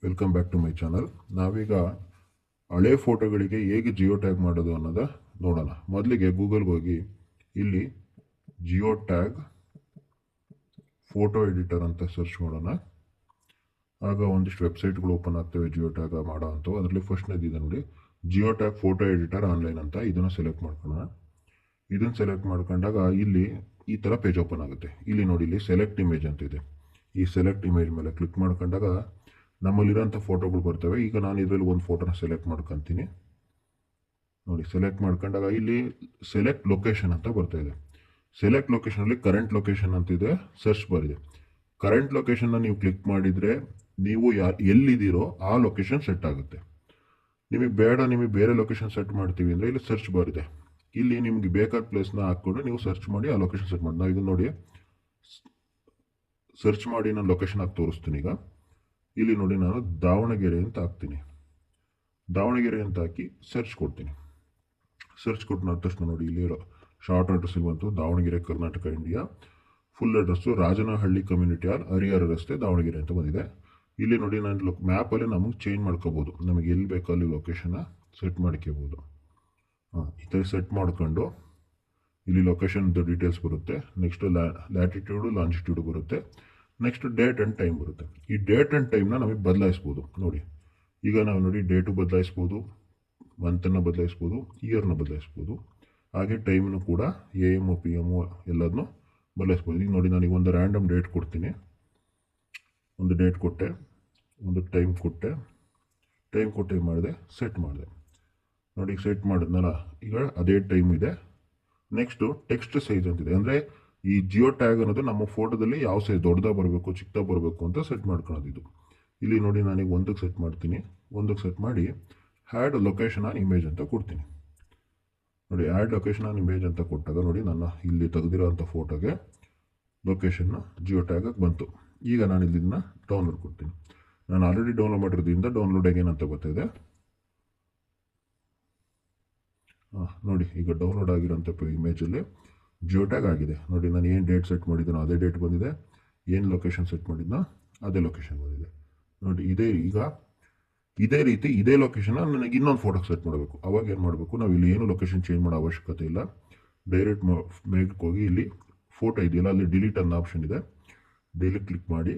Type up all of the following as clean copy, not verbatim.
Welcome back to my channel. ನಾವೀಗ ಹಳೆ ಫೋಟೋಗಳಿಗೆ ಹೇಗೆ ಜಿಯೋ ಟ್ಯಾಗ್ ಮಾಡೋದು ಅನ್ನೋದ ನೋಡೋಣ. ಮೊದಲಿಗೆ ಗೂಗಲ್ಗೆ ಹೋಗಿ ಇಲ್ಲಿ ಜಿಯೋ ಟ್ಯಾಗ್ ಫೋಟೋ ಎಡಿಟರ್ ಅಂತ ಸರ್ಚ್ ಮಾಡೋಣ. ಆಗ ಒಂದಿಷ್ಟು ವೆಬ್ಸೈಟ್ಗಳು ಓಪನ್ ಆಗ್ತವೆ ಜಿಯೋ ಟ್ಯಾಗ್ ಮಾಡೋ ಅಂಥವು. ಅದರಲ್ಲಿ ಫಸ್ಟ್ನೇದು ಇದೆ ನೋಡಿ, geo tag photo editor online ಅಂತ. ಇದನ್ನು ಸೆಲೆಕ್ಟ್ ಮಾಡ್ಕೊಳ್ಳೋಣ. ಇದನ್ನು ಸೆಲೆಕ್ಟ್ ಮಾಡ್ಕೊಂಡಾಗ ಇಲ್ಲಿ ಈ ಥರ ಪೇಜ್ ಓಪನ್ ಆಗುತ್ತೆ. ಇಲ್ಲಿ ನೋಡಿ, ಇಲ್ಲಿ ಸೆಲೆಕ್ಟ್ ಇಮೇಜ್ ಅಂತ ಇದೆ. ಈ ಸೆಲೆಕ್ಟ್ ಇಮೇಜ್ ಮೇಲೆ ಕ್ಲಿಕ್ ಮಾಡ್ಕೊಂಡಾಗ ನಮ್ಮಲ್ಲಿರೋಂಥ ಫೋಟೋಗಳು ಬರ್ತವೆ. ಈಗ ನಾನು ಇದರಲ್ಲಿ ಒಂದು ಫೋಟೋನ ಸೆಲೆಕ್ಟ್ ಮಾಡ್ಕೊತೀನಿ. ನೋಡಿ, ಸೆಲೆಕ್ಟ್ ಮಾಡ್ಕೊಂಡಾಗ ಇಲ್ಲಿ ಸೆಲೆಕ್ಟ್ ಲೊಕೇಶನ್ ಅಂತ ಬರ್ತಾ ಇದೆ. ಸೆಲೆಕ್ಟ್ ಲೊಕೇಶನಲ್ಲಿ ಕರೆಂಟ್ ಲೊಕೇಶನ್ ಅಂತಿದೆ, ಸರ್ಚ್ ಬಾರ್ ಇದೆ. ಕರೆಂಟ್ ಲೊಕೇಶನ್ನ ನೀವು ಕ್ಲಿಕ್ ಮಾಡಿದರೆ ನೀವು ಎಲ್ಲಿದ್ದೀರೋ ಆ ಲೊಕೇಶನ್ ಸೆಟ್ ಆಗುತ್ತೆ. ನಿಮಗೆ ಬೇಡ, ನಿಮಗೆ ಬೇರೆ ಲೊಕೇಶನ್ ಸೆಟ್ ಮಾಡ್ತೀವಿ ಅಂದರೆ ಇಲ್ಲಿ ಸರ್ಚ್ ಬಾರ್ ಇದೆ. ಇಲ್ಲಿ ನಿಮ್ಗೆ ಬೇಕಾದ ಪ್ಲೇಸ್ನ ಹಾಕ್ಕೊಂಡು ನೀವು ಸರ್ಚ್ ಮಾಡಿ ಆ ಲೊಕೇಶನ್ ಸೆಟ್ ಮಾಡಿ. ನಾವು ಇದನ್ನು ನೋಡಿ ಸರ್ಚ್ ಮಾಡಿ ನಾನು ಲೊಕೇಶನ್ ಹಾಕಿ ತೋರಿಸ್ತೀನಿ. ಈಗ ಇಲ್ಲಿ ನೋಡಿ, ನಾನು ದಾವಣಗೆರೆ ಅಂತ ಹಾಕ್ತೀನಿ. ದಾವಣಗೆರೆ ಅಂತ ಹಾಕಿ ಸರ್ಚ್ ಕೊಡ್ತೀನಿ. ಸರ್ಚ್ ಕೊಟ್ಟು ತಕ್ಷಣ ನೋಡಿ, ಇಲ್ಲಿ ಶಾರ್ಟ್ ಅಡ್ರೆಸ್ ಬಂತು, Davanagere Karnataka India. Full address Rajanahalli community hall, Harihara ರಸ್ತೆ, ದಾವಣಗೆರೆ ಅಂತ ಬಂದಿದೆ. ಇಲ್ಲಿ ನೋಡಿ, ನಾನು ಮ್ಯಾಪಲ್ಲಿ ನಮಗೆ ಚೇಂಜ್ ಮಾಡ್ಕೋಬೋದು. ನಮಗೆ ಎಲ್ಲಿ ಬೇಕೋ ಅಲ್ಲಿ ಲೊಕೇಶನ್ನ ಸೆಟ್ ಮಾಡ್ಕೋಬೋದು. ಈ ಥರ ಸೆಟ್ ಮಾಡ್ಕೊಂಡು ಇಲ್ಲಿ ಲೊಕೇಶನ್ದು ಡೀಟೇಲ್ಸ್ ಬರುತ್ತೆ. ನೆಕ್ಸ್ಟ್ ಲ್ಯಾಟಿಟ್ಯೂಡು ಲಾಂಜಿಟ್ಯೂಡು ಬರುತ್ತೆ. ನೆಕ್ಸ್ಟ್ ಡೇಟ್ ಆ್ಯಂಡ್ ಟೈಮ್ ಬರುತ್ತೆ. ಈ ಡೇಟ್ ಆ್ಯಂಡ್ ಟೈಮ್ನ ನಮಗೆ ಬದಲಾಯಿಸ್ಬೋದು. ನೋಡಿ, ಈಗ ನಾವು ನೋಡಿ ಡೇಟು ಬದಲಾಯಿಸ್ಬೋದು, ಮಂತನ್ನು ಬದಲಾಯಿಸ್ಬೋದು, ಇಯರ್ನ ಬದಲಾಯಿಸ್ಬೋದು. ಹಾಗೆ ಟೈಮ್ನು ಕೂಡ AM PM ಎಲ್ಲದನ್ನೂ ಬದಲಾಯಿಸ್ಬೋದು. ಈಗ ನೋಡಿ, ನಾನೀಗ ಒಂದು ರ್ಯಾಂಡಮ್ ಡೇಟ್ ಕೊಡ್ತೀನಿ. ಒಂದು ಡೇಟ್ ಕೊಟ್ಟೆ, ಒಂದು ಟೈಮ್ ಕೊಟ್ಟೆ. ಏನು ಮಾಡಿದೆ, ಸೆಟ್ ಮಾಡಿದೆ. ನೋಡಿ, ಸೆಟ್ ಮಾಡಿದ್ನಲ್ಲ, ಈಗ ಅದೇ ಟೈಮ್ ಇದೆ. ನೆಕ್ಸ್ಟು ಟೆಕ್ಸ್ಟ್ ಸೈಜ್ ಅಂತಿದೆ. ಅಂದರೆ ಈ ಜಿಯೋ ಟ್ಯಾಗ್ ಅನ್ನೋದು ನಮ್ಮ ಫೋಟೋದಲ್ಲಿ ಯಾವ ಸೈಜ್, ದೊಡ್ಡದಾಗ ಬರಬೇಕು ಚಿಕ್ಕದಾಗ ಬರಬೇಕು ಅಂತ ಸೆಟ್ ಮಾಡ್ಕೊಳ್ಳೋದು ಇದು. ಇಲ್ಲಿ ನೋಡಿ, ನಾನೀಗ ಒಂದಕ್ಕೆ ಸೆಟ್ ಮಾಡ್ತೀನಿ. ಒಂದಕ್ಕೆ ಸೆಟ್ ಮಾಡಿ ಹ್ಯಾಡ್ ಲೊಕೇಶನ್ ಆನ್ ಇಮೇಜ್ ಅಂತ ಕೊಡ್ತೀನಿ. ನೋಡಿ, ಆ್ಯಡ್ ಲೊಕೇಶನ್ ಆನ್ ಇಮೇಜ್ ಅಂತ ಕೊಟ್ಟಾಗ ನೋಡಿ, ನನ್ನ ಇಲ್ಲಿ ತೆಗೆದಿರೋಂಥ ಫೋಟೋಗೆ ಲೊಕೇಶನ್ನ ಜಿಯೋ ಟ್ಯಾಗಾಗಿ ಬಂತು. ಈಗ ನಾನು ಇದನ್ನು ಡೌನ್ಲೋಡ್ ಕೊಡ್ತೀನಿ. ನಾನು ಆಲ್ರೆಡಿ ಡೌನ್ಲೋಡ್ ಮಾಡಿರೋದ್ರಿಂದ ಡೌನ್ಲೋಡ್ ಅಗೇನ್ ಅಂತ ಬರ್ತಾಯಿದೆ. ನೋಡಿ, ಈಗ ಡೌನ್ಲೋಡ್ ಆಗಿರೋಂಥ ಇಮೇಜಲ್ಲಿ ಜಿಯೋ ಟ್ಯಾಗ್ ಆಗಿದೆ. ನೋಡಿ, ನಾನು ಏನು ಡೇಟ್ ಸೆಟ್ ಮಾಡಿದ್ದೀನೋ ಅದೇ ಡೇಟ್ ಬಂದಿದೆ, ಏನು ಲೊಕೇಶನ್ ಸೆಟ್ ಮಾಡಿದ್ನೋ ಅದೇ ಲೊಕೇಶನ್ ಬಂದಿದೆ. ನೋಡಿ, ಇದೇ ರೀತಿ ಇದೇ ಲೊಕೇಶನ್ನ ನನಗೆ ಇನ್ನೊಂದು ಫೋಟೋಗೆ ಸೆಟ್ ಮಾಡಬೇಕು. ಅವಾಗ ಏನು ಮಾಡಬೇಕು, ನಾವು ಇಲ್ಲಿ ಏನು ಲೊಕೇಶನ್ ಚೇಂಜ್ ಮಾಡೋ ಅವಶ್ಯಕತೆ ಇಲ್ಲ. ಡೈರೆಕ್ಟ್ ಮೇಲ್ಗೆ ಹೋಗಿ ಇಲ್ಲಿ ಫೋಟೋ ಇದೆಯಲ್ಲ, ಅಲ್ಲಿ ಡಿಲೀಟ್ ಅನ್ನೋ ಆಪ್ಷನ್ ಇದೆ. ಡಿಲೀಟ್ ಕ್ಲಿಕ್ ಮಾಡಿ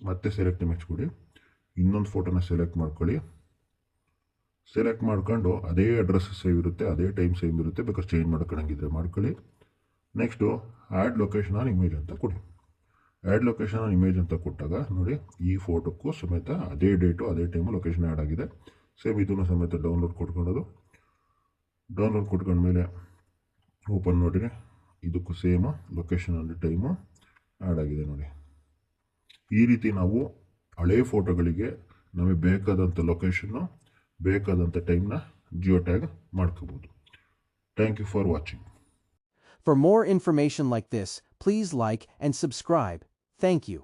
ಮತ್ತೆ ಸೆಲೆಕ್ಟ್ ಇಮೇಜ್ ಕೊಡಿ. ಇನ್ನೊಂದು ಫೋಟೋನ ಸೆಲೆಕ್ಟ್ ಮಾಡ್ಕೊಳ್ಳಿ. ಸೆಲೆಕ್ಟ್ ಮಾಡ್ಕೊಂಡು ಅದೇ ಅಡ್ರೆಸ್ ಸೇವ್ ಇರುತ್ತೆ, ಅದೇ ಟೈಮ್ ಸೇವ್ ಇರುತ್ತೆ. ಬೇಕಾದ್ರೆ ಚೇಂಜ್ ಮಾಡ್ಕೊಳ್ಳಂಗಿದ್ರೆ ಮಾಡ್ಕೊಳ್ಳಿ. Next add location on image ಅಂತ ಕೊಡಿ. ಆ್ಯಡ್ ಲೊಕೇಶನ್ ಆನ್ ಇಮೇಜ್ ಅಂತ ಕೊಟ್ಟಾಗ ನೋಡಿ, ಈ ಫೋಟೋಕ್ಕೂ ಸಮೇತ ಅದೇ ಡೇಟು ಅದೇ ಟೈಮು ಲೊಕೇಶನ್ ಆ್ಯಡ್ ಆಗಿದೆ. ಸೇಮ್ ಇದನ್ನು ಸಮೇತ ಡೌನ್ಲೋಡ್ ಕೊಟ್ಕೊಳ್ಳೋದು. ಡೌನ್ಲೋಡ್ ಕೊಟ್ಕೊಂಡ್ಮೇಲೆ ಓಪನ್ ನೋಡಿರಿ, ಇದಕ್ಕೂ same location on time add ಆಗಿದೆ. ನೋಡಿ, ಈ ರೀತಿ ನಾವು ಹಳೆ ಫೋಟೋಗಳಿಗೆ ನಮಗೆ ಬೇಕಾದಂಥ ಲೊಕೇಶನ್ನು, ಬೇಕಾದಂಥ ಟೈಮ್ನ ಜಿಯೋ ಟ್ಯಾಗ್ ಮಾಡ್ಕೋಬೋದು. Thank you for watching. For more information like this, please like and subscribe. Thank you.